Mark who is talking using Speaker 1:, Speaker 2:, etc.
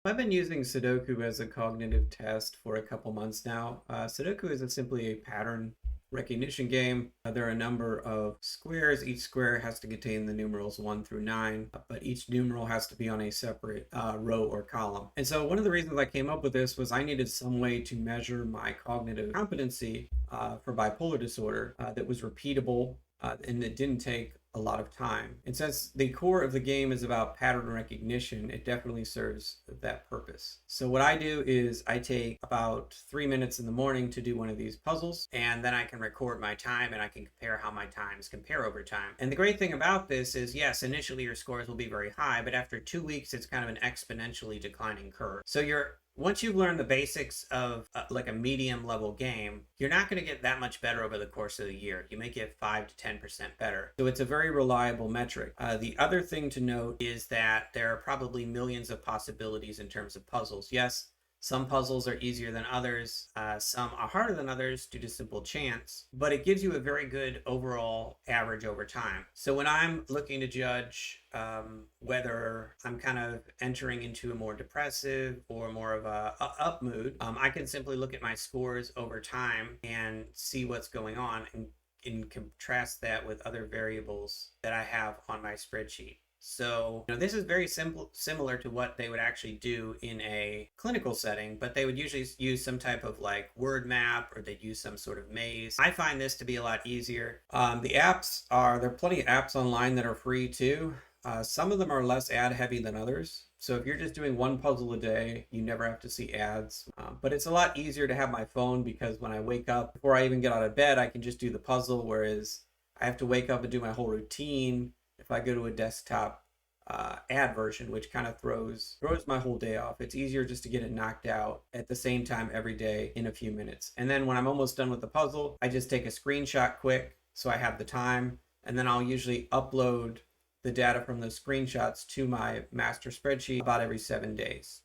Speaker 1: I've been using Sudoku as a cognitive test for a couple months now. Sudoku is simply a pattern recognition game. There are a number of squares. Each square has to contain the numerals 1 through 9, but each numeral has to be on a separate row or column. And so one of the reasons I came up with this was I needed some way to measure my cognitive competency for bipolar disorder that was repeatable and it didn't take a lot of time. And since the core of the game is about pattern recognition, it definitely serves that purpose. So what I do is I take about 3 minutes in the morning to do one of these puzzles, and then I can record my time and I can compare how my times compare over time. And the great thing about this is, yes, initially your scores will be very high, but after 2 weeks, it's kind of an exponentially declining curve. So once you've learned the basics of like a medium level game, you're not going to get that much better over the course of the year. You may get 5 to 10% better. So it's a very reliable metric. The other thing to note is that there are probably millions of possibilities in terms of puzzles. Yes, some puzzles are easier than others. Some are harder than others due to simple chance, but it gives you a very good overall average over time. So when I'm looking to judge whether I'm kind of entering into a more depressive or more of a up mood, I can simply look at my scores over time and see what's going on and contrast that with other variables that I have on my spreadsheet. So, this is very similar to what they would actually do in a clinical setting, but they would usually use some type of like word map or they'd use some sort of maze. I find this to be a lot easier. There are plenty of apps online that are free too. Some of them are less ad heavy than others. So if you're just doing one puzzle a day, you never have to see ads. But it's a lot easier to have my phone because when I wake up, before I even get out of bed, I can just do the puzzle, whereas I have to wake up and do my whole routine if I go to a desktop ad version, which kind of throws my whole day off. It's easier just to get it knocked out at the same time every day in a few minutes. And then when I'm almost done with the puzzle, I just take a screenshot quick so I have the time, and then I'll usually upload the data from those screenshots to my master spreadsheet about every 7 days.